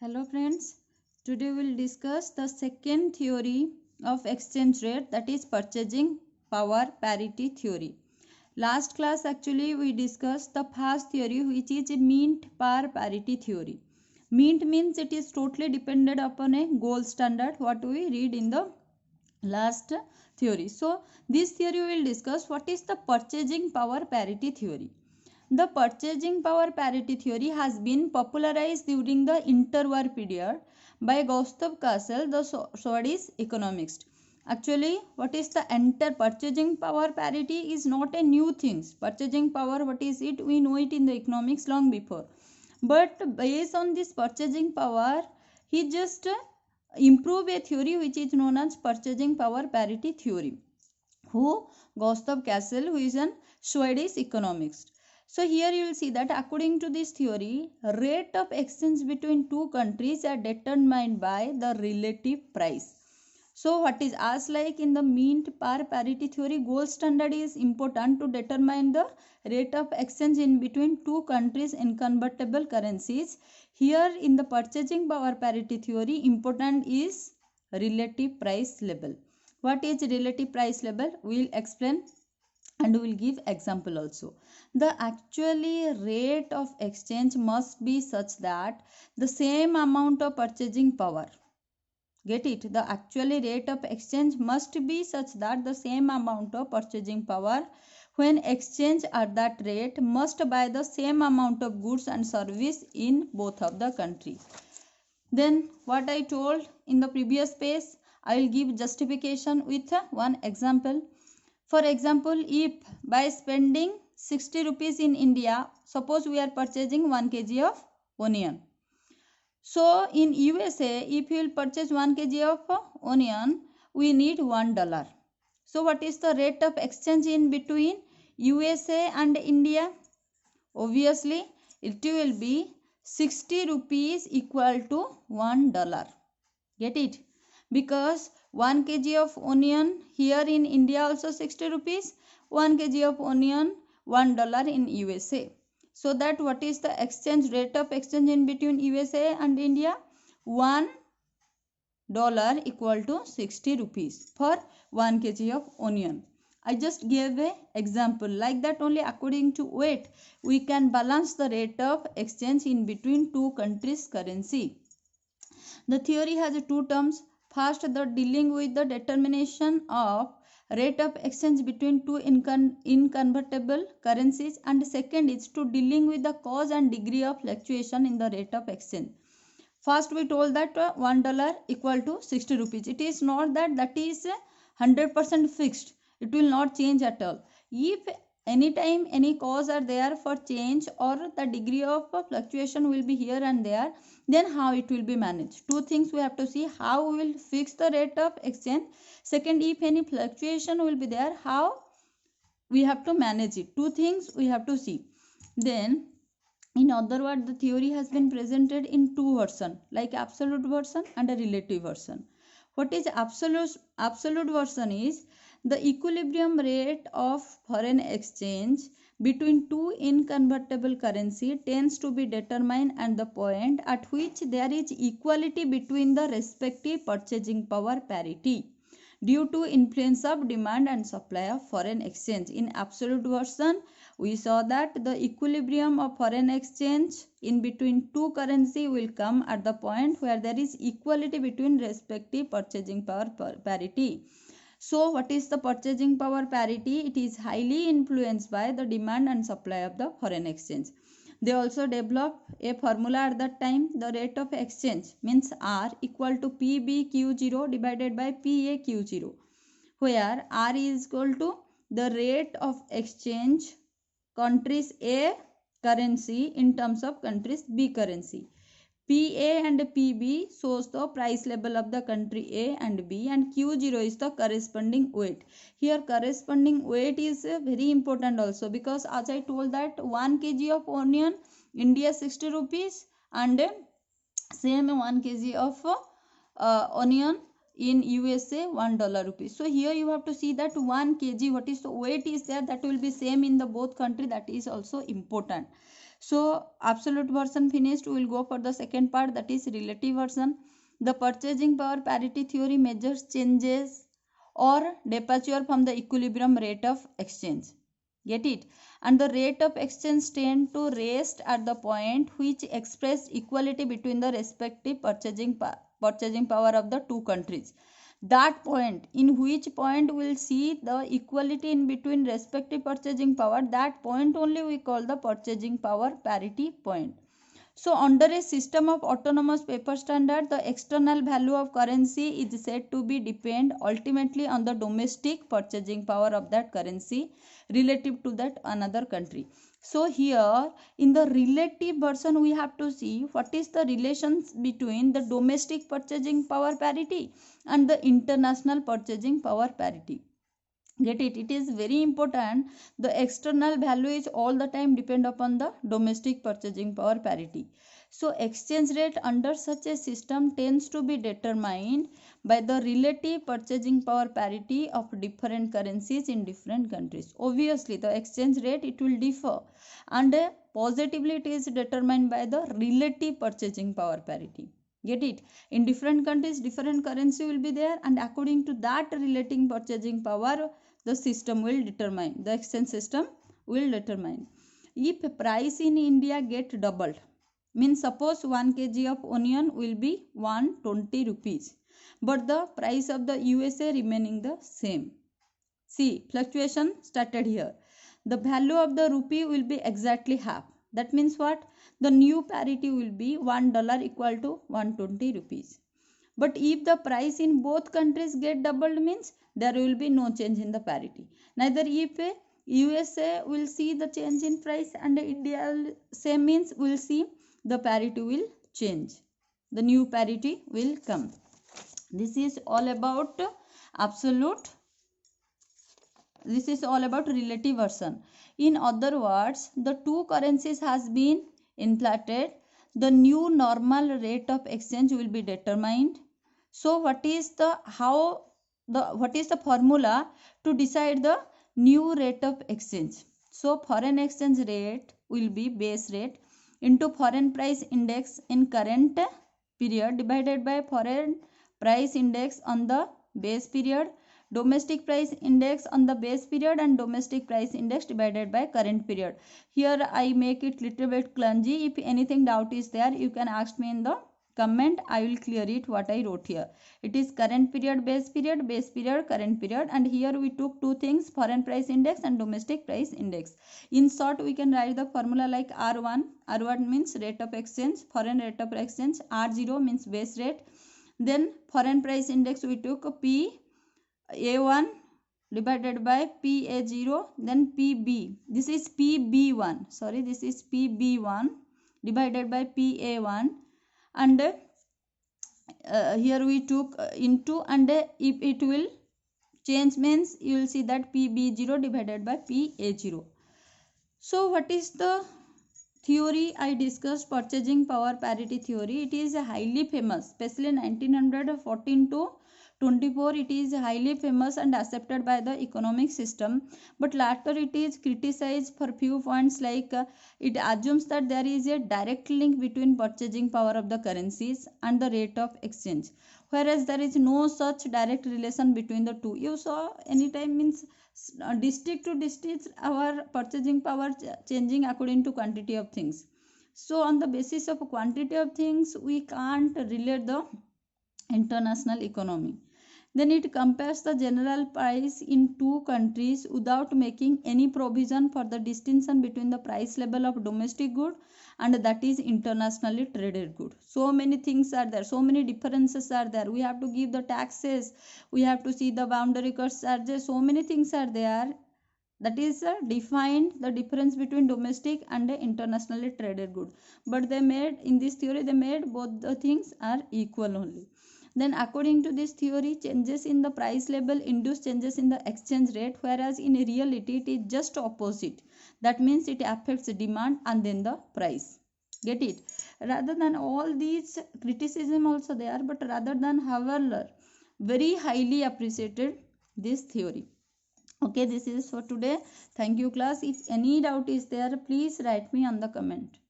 Hello friends, today we will discuss the second theory of exchange rate, that is purchasing power parity theory. Last class actually we discussed the first theory, which is mint par parity theory. Mint means it is totally dependent upon a gold standard, what we read in the last theory. So this theory we will discuss what is the purchasing power parity theory. The purchasing power parity theory has been popularized during the interwar period by Gustav Cassel, the Swedish economist. Actually, what is the enter purchasing power parity is not a new thing. Purchasing power, what is it? We know it in the economics long before. But based on this purchasing power, he just improved a theory which is known as purchasing power parity theory. Who? Gustav Cassel, who is an Swedish economist. So here you will see that according to this theory, rate of exchange between two countries are determined by the relative price. So what is as like in the mint par parity theory, gold standard is important to determine the rate of exchange in between two countries in convertible currencies. Here in the purchasing power parity theory, important is relative price level. What is relative price level? We will explain and we will give example also. The actually rate of exchange must be such that the same amount of purchasing power, get it, the actually rate of exchange must be such that the same amount of purchasing power when exchange at that rate must buy the same amount of goods and service in both of the country. Then what I told in the previous page, I will give justification with one example. For example, if by spending 60 rupees in India, suppose we are purchasing 1 kg of onion. So in USA, if you will purchase 1 kg of onion, we need $1. So what is the rate of exchange in between USA and India? Obviously, it will be 60 rupees equal to $1. Get it? Because 1 kg of onion here in India also 60 rupees, 1 kg of onion $1 in USA. So that what is the exchange rate of exchange in between USA and India? $1 equal to 60 rupees for 1 kg of onion. I just gave a example like that. Only according to weight we can balance the rate of exchange in between two countries' currency. The theory has two terms. First, the dealing with the determination of rate of exchange between two inconvertible currencies, and second is to dealing with the cause and degree of fluctuation in the rate of exchange. First we told that $1 equal to 60 rupees. It is not that is 100% fixed. It will not change at all. If anytime any cause are there for change or the degree of fluctuation will be here and there, then how it will be managed. Two things we have to see: how we will fix the rate of exchange. Second, if any fluctuation will be there, how we have to manage it. Two things we have to see. Then in other words, the theory has been presented in two versions, like absolute version and a relative version. What is absolute version is the equilibrium rate of foreign exchange between two inconvertible currency tends to be determined at the point at which there is equality between the respective purchasing power parity due to influence of demand and supply of foreign exchange. In absolute version, we saw that the equilibrium of foreign exchange in between two currency will come at the point where there is equality between respective purchasing power parity. So what is the purchasing power parity? It is highly influenced by the demand and supply of the foreign exchange. They also develop a formula at that time. The rate of exchange means R equal to PBQ0 divided by PAQ0, where R is equal to the rate of exchange countries A currency in terms of countries B currency. PA and PB shows the price level of the country A and B, and Q0 is the corresponding weight. Here corresponding weight is very important also, because as I told that 1 kg of onion India 60 rupees and same 1 kg of onion in USA $1 rupees. So here you have to see that 1 kg what is the weight is there, that will be same in the both country. That is also important. So absolute version finished. We will go for the second part, that is relative version. The purchasing power parity theory measures changes or departure from the equilibrium rate of exchange. Get it? And the rate of exchange tend to rest at the point which express equality between the respective purchasing power of the two countries. That point, in which point we'll see the equality in between respective purchasing power, that point only we call the purchasing power parity point. So under a system of autonomous paper standard, the external value of currency is said to be depend ultimately on the domestic purchasing power of that currency relative to that another country. So here in the relative version we have to see what is the relations between the domestic purchasing power parity and the international purchasing power parity. Get it? It is very important. The external value is all the time depend upon the domestic purchasing power parity. So exchange rate under such a system tends to be determined by the relative purchasing power parity of different currencies in different countries. Obviously the exchange rate it will differ, and positively it is determined by the relative purchasing power parity. Get it? In different countries different currency will be there, and according to that relating purchasing power the system will determine, the exchange system will determine. If price in India get doubled, means suppose 1 kg of onion will be 120 rupees, but the price of the USA remaining the same. See, fluctuation started here. The value of the rupee will be exactly half. That means what? The new parity will be $1 equal to 120 rupees. But if the price in both countries get doubled, means there will be no change in the parity. Neither if USA will see the change in price and India same, means will see the parity will change. The new parity will come. This is all about absolute. This is all about relative version. In other words, the two currencies has been inflated. The new normal rate of exchange will be determined. So what is the formula to decide the new rate of exchange? So foreign exchange rate will be base rate into foreign price index in current period divided by foreign price index on the base period, domestic price index on the base period, and domestic price index divided by current period. Here I make it little bit clumsy. If anything doubt is there, you can ask me in the comment. I will clear it what I wrote here. It is current period, base period, current period, and here we took two things, foreign price index and domestic price index. In short, we can write the formula like R1. R1 means rate of exchange, foreign rate of exchange. R0 means base rate. Then foreign price index we took P A1 divided by PA0, then PB. This is PB1. Sorry, this is PB1 divided by PA1, and here we took into, and if it will change means you will see that PB0 divided by PA0. So what is the theory I discussed? Purchasing power parity theory. It is highly famous, especially 1914 to 24. It is highly famous and accepted by the economic system, but later it is criticized for few points, like it assumes that there is a direct link between purchasing power of the currencies and the rate of exchange, whereas there is no such direct relation between the two. You saw anytime, means district to district our purchasing power changing according to quantity of things. So on the basis of quantity of things we can't relate the international economy. Then it compares the general price in two countries without making any provision for the distinction between the price level of domestic good and that is internationally traded good. So many things are there, so many differences are there. We have to give the taxes, we have to see the boundary cost charges, so many things are there. That is defined the difference between domestic and internationally traded good. But they made, in this theory they made both the things are equal only. Then according to this theory, changes in the price level induce changes in the exchange rate, whereas in reality it is just opposite. That means it affects demand and then the price. Get it? Rather than all these criticism also there, but rather than Haveler very highly appreciated this theory. Okay, this is for today. Thank you class. If any doubt is there, please write me on the comment.